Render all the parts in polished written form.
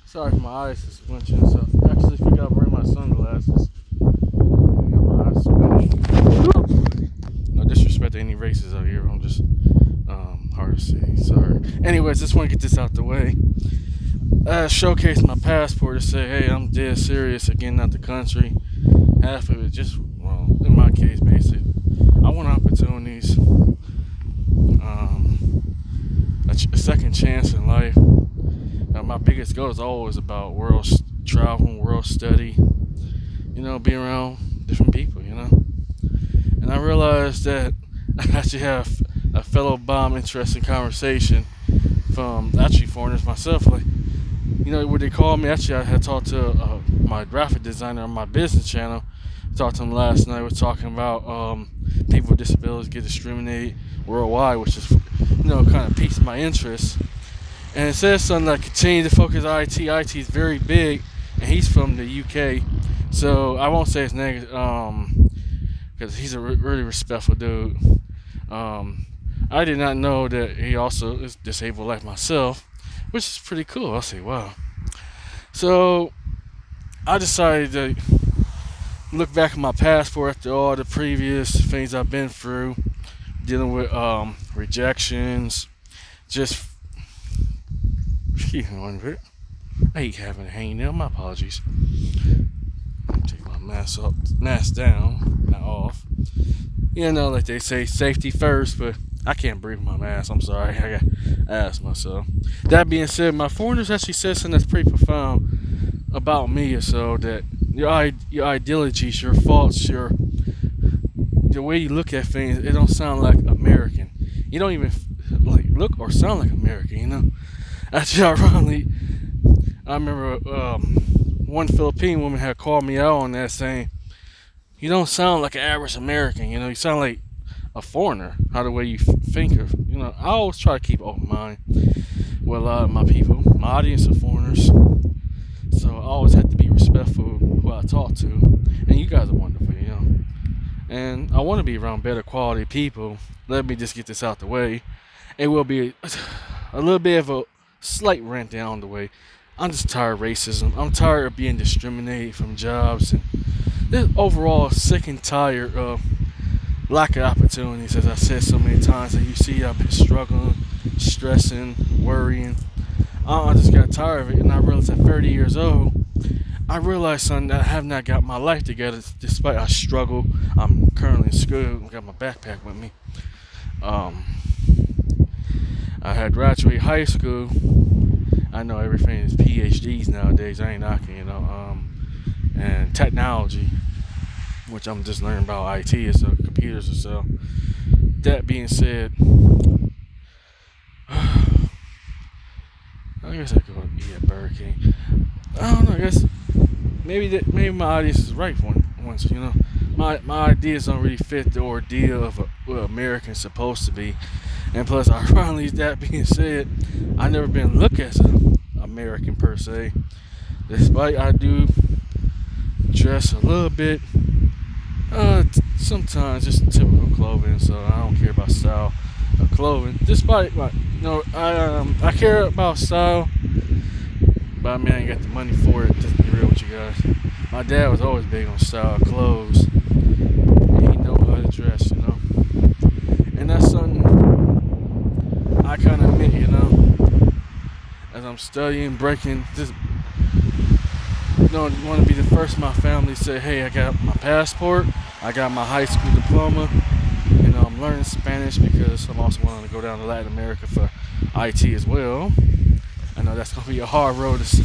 Sorry for my eyes is flinching, so I actually forgot to bring my sunglasses. Got my eyes squinting. No disrespect to any races out here. I'm just hard to see. Sorry. Anyways, just want to get this out the way. Showcase my passport to say, hey, I'm dead serious at getting out the country. Half of it just, well, in my case, basically, I want opportunities, a second chance in life. My biggest goal is always about world travel, world study, be around different people. And I realized that I actually have a fellow bomb interesting conversation from actually foreigners myself. Like, what they call me, actually I had talked to my graphic designer on my business channel. Talked to him last night. We're talking about people with disabilities get discriminated worldwide, which is, kind of piqued my interest. And it says something like continue to focus on IT. IT is very big, and he's from the UK, so I won't say it's negative, because he's a really respectful dude. I did not know that he also is disabled like myself, which is pretty cool. I'll say, wow. So I decided to look back at my passport after all the previous things I've been through, dealing with rejections, just I hate having a hangnail. My apologies. Take my mask down, not off. Like they say, safety first, but I can't breathe my mask. I'm sorry, I got asthma. So that being said, my foreigners actually said something that's pretty profound about me, or so that your ideologies, your faults, the way you look at things, it don't sound like American. You don't even like look or sound like American. Actually, ironically, I remember one Philippine woman had called me out on that, saying, "You don't sound like an average American. You sound like a foreigner. How the way you think of. I always try to keep open mind with a lot of my people, my audience of foreigners. So I always have to be respectful of who I talk to. And you guys are wonderful, And I want to be around better quality people. Let me just get this out the way. It will be a little bit of a slight rant down the way. I'm just tired of racism. I'm tired of being discriminated from jobs, and just overall sick and tired of lack of opportunities. As I said so many times, that you see, I've been struggling, stressing, worrying. I just got tired of it, and I realized at 30 years old, I realized something, that I have not got my life together. Despite I struggle, I'm currently in school. I got my backpack with me. I had graduated high school. I know everything is PhDs nowadays. I ain't knocking, and technology, which I'm just learning about IT, so computers or so. That being said, I guess I could eat at Burger King. I don't know. I guess maybe my audience is right once. My ideas don't really fit the ordeal of what Americans supposed to be. And plus, ironically, that being said, I've never been looked as an American per se. Despite I do dress a little bit, sometimes just typical clothing, so I don't care about style of clothing. Despite, I care about style, but I mean, I ain't got the money for it, just to be real with you guys. My dad was always big on style of clothes. He know how to dress, And that's something I kind of admit, as I'm studying, breaking this. Want to be the first in my family to say, hey, I got my passport, I got my high school diploma. I'm learning Spanish because I'm also wanting to go down to Latin America for IT as well. I know that's gonna be a hard road to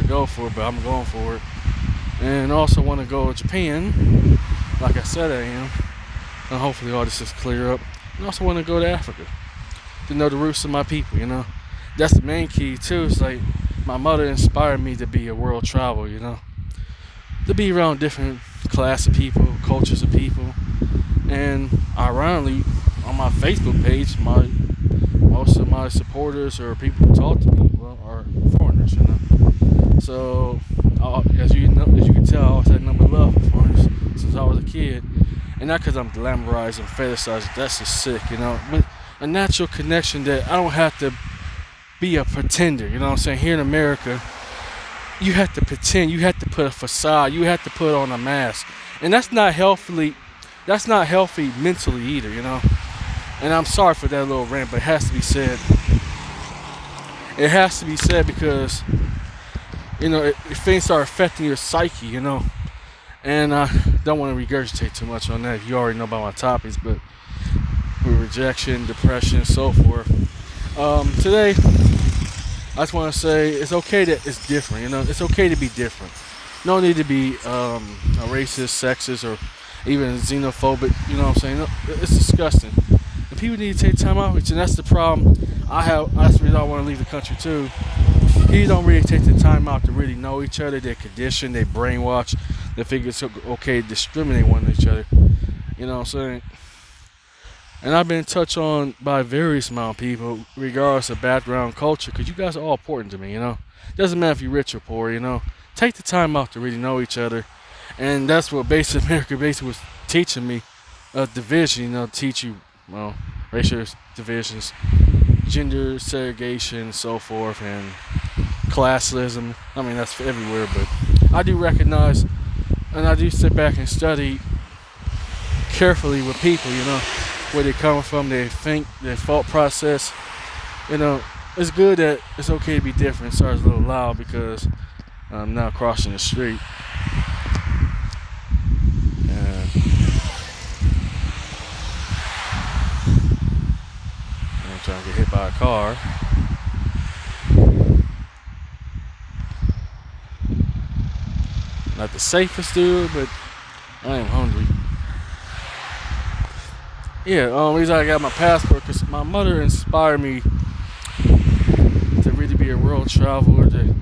go for, but I'm going for it. And also want to go to Japan, like I said I am. And hopefully all this is clear up. And also want to go to Africa to know the roots of my people. That's the main key too. It's like my mother inspired me to be a world traveler. To be around different class of people, cultures of people. And ironically, on my Facebook page, most of my supporters or people who talk to me, are foreigners. So as you can tell, I always had number love for foreigners since I was a kid. And not because I'm glamorized and fetishized. That's just sick. But a natural connection that I don't have to be a pretender. You know what I'm saying? Here in America, you have to pretend. You have to put a facade. You have to put on a mask, and that's not healthily. That's not healthy mentally either. You know. And I'm sorry for that little rant, but it has to be said. It has to be said because if things start affecting your psyche. And I don't want to regurgitate too much on that. You already know about my topics, but with rejection, depression, so forth. Today, I just want to say it's okay that it's different. It's okay to be different. No need to be a racist, sexist, or even xenophobic. You know what I'm saying? No, it's disgusting. And people need to take time out, and that's the problem I have. That's the reason I want to leave the country too. People don't really take the time out to really know each other. They're conditioned, they brainwash. They figure it's okay to discriminate one each other. You know what I'm saying? And I've been touched on by various amount of people, regardless of background, culture, because you guys are all important to me. Doesn't matter if you're rich or poor. Take the time out to really know each other, and that's what basic America basically was teaching me. Division. Teach you racial divisions, gender segregation, so forth, and classism. I mean, that's everywhere, but I do recognize, and I do sit back and study carefully with people, where they're coming from, their thought process. It's good that it's okay to be different. Sorry, it's a little loud because I'm now crossing the street. And I'm trying to get hit by a car. Not the safest dude, but I am hungry. Yeah, reason I got my passport because my mother inspired me to really be a world traveler, to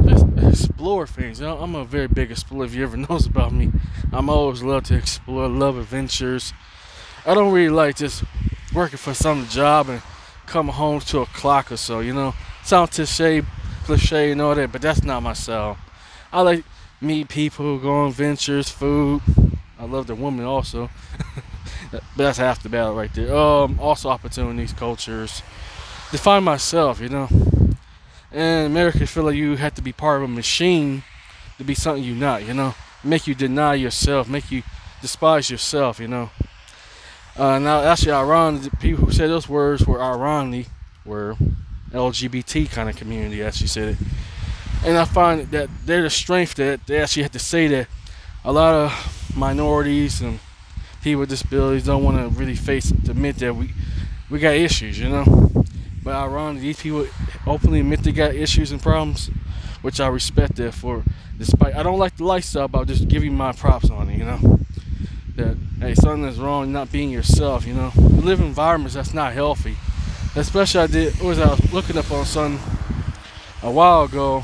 just explore things. I'm a very big explorer. If you ever knows about me, I'm always love to explore, love adventures. I don't really like just working for some job and come home to a clock or so. Sound cliche and all that, but that's not my style. I like meet people, go on ventures, food. I love the woman also. But that's half the battle right there. Also opportunities, cultures. Define myself, And America feel like you have to be part of a machine to be something you're not, Make you deny yourself, make you despise yourself, Now, actually, ironic, the people who said those words were LGBT kind of community, as she said it. And I find that they're the strength that they actually have to say that a lot of minorities and people with disabilities don't want to really admit that we got issues, But ironically, these people openly admit they got issues and problems, which I respect that for. Despite I don't like the lifestyle, but I'll just give you my props on it, That hey, something is wrong, not being yourself, You live in environments that's not healthy. Especially I was looking up on something a while ago,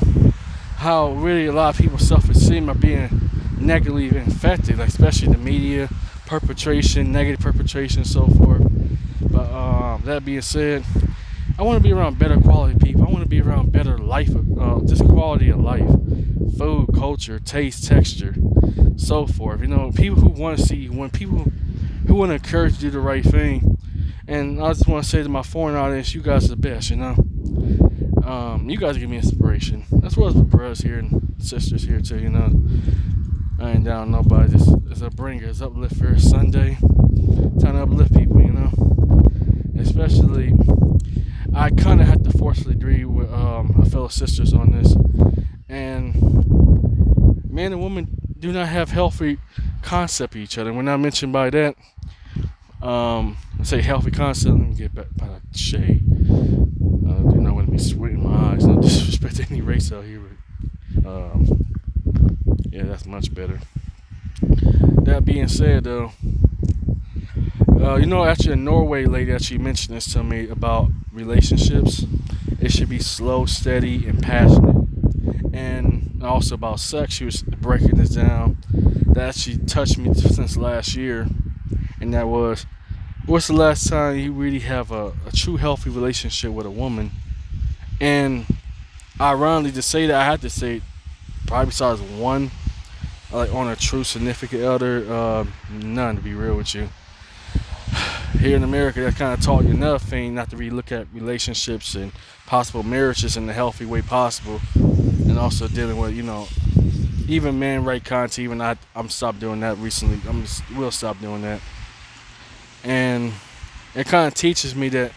how really a lot of people self-esteem are being negatively infected, like especially the media, negative perpetration, and so forth. But that being said, I want to be around better quality people. I want to be around better life, just quality of life, food, culture, taste, texture, so forth. People who want to see you, people who want to encourage you to do the right thing. And I just want to say to my foreign audience, you guys are the best, You guys give me inspiration. As well as my brothers here and sisters here too, I ain't down nobody. Just as a bringer, as uplifter. Sunday, time to uplift people, Especially, I kind of had to forcefully agree with my fellow sisters on this. And man and woman do not have healthy concept of each other. When I mentioned by that, I say healthy concept. Let me get back by the shade. I do not want to be sweating my eyes. No disrespect to any race out here. But, yeah, that's much better. That being said, though, actually a Norway lady actually mentioned this to me about relationships. It should be slow, steady, and passionate. And also about sex, she was breaking this down. That actually touched me since last year. And that was, what's the last time you really have a true healthy relationship with a woman? And ironically, to say that, I had to say probably besides one, like on a true significant other, none, to be real with you. here in America, that kind of taught you enough thing not to really look at relationships and possible marriages in the healthy way possible, and also dealing with even man right content. Even I'm stopped doing that recently. Will stop doing that, and it kind of teaches me that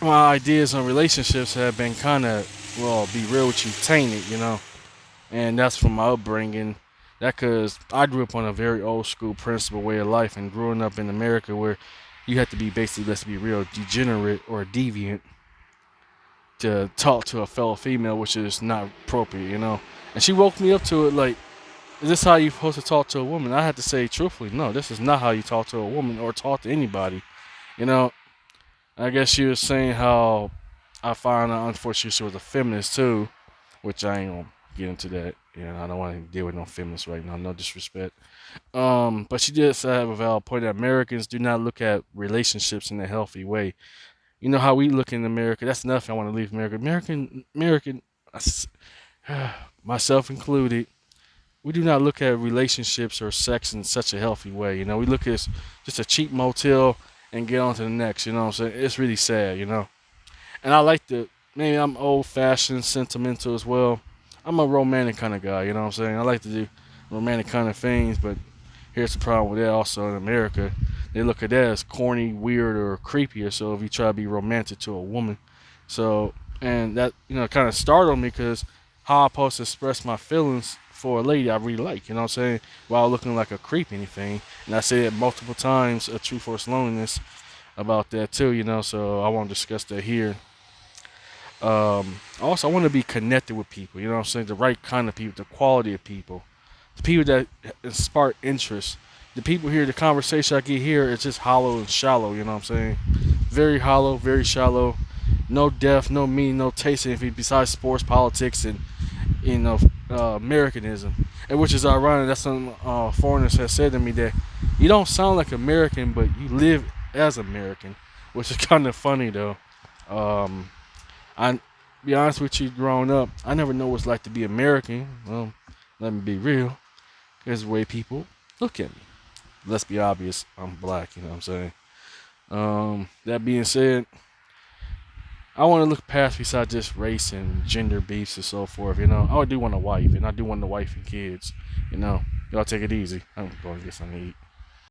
my ideas on relationships have been kind of, well, be real with you, tainted. And that's from my upbringing. That because I grew up on a very old school principle way of life, and growing up in America where you have to be basically, let's be real, degenerate or deviant to talk to a fellow female, which is not appropriate. And she woke me up to it like, is this how you supposed to talk to a woman? I had to say truthfully, no, this is not how you talk to a woman or talk to anybody. You know, I guess she was saying how I find out unfortunately she was a feminist too, which I ain't gonna get into that. I don't want to deal with no feminists right now, no disrespect. But she did say have a valid point that Americans do not look at relationships in a healthy way. You know how we look in America. That's nothing. I want to leave America. American, myself included. We do not look at relationships or sex in such a healthy way. We look at just a cheap motel and get on to the next. You know what I'm saying? It's really sad. And I like maybe I'm old fashioned, sentimental as well. I'm a romantic kind of guy. You know what I'm saying? I like to do romantic kind of things, but here's the problem with that also in America. They look at that as corny, weird, or creepier. So if you try to be romantic to a woman. So, and that, kind of startled me because how I'm supposed to express my feelings for a lady I really like, you know what I'm saying? While looking like a creep, anything. And I said it multiple times, a True Force Loneliness, about that too, so I won't discuss that here. Also, I want to be connected with people, you know what I'm saying? The right kind of people, the quality of people, the people that spark interest. The people here, the conversation I get here is just hollow and shallow, you know what I'm saying? Very hollow, very shallow. No depth, no meaning, no taste in anything besides sports, politics, and Americanism, and which is ironic. That's some foreigners have said to me that you don't sound like American, but you live as American, which is kind of funny though. I be honest with you, growing up, I never know what it's like to be American. Well, let me be real. There's the way people look at me. Let's be obvious, I'm black. You know what I'm saying? That being said, I want to look past besides just race and gender beefs and so forth. I do want a wife, and I do want a wife and kids. Y'all take it easy. I'm going to get something to eat.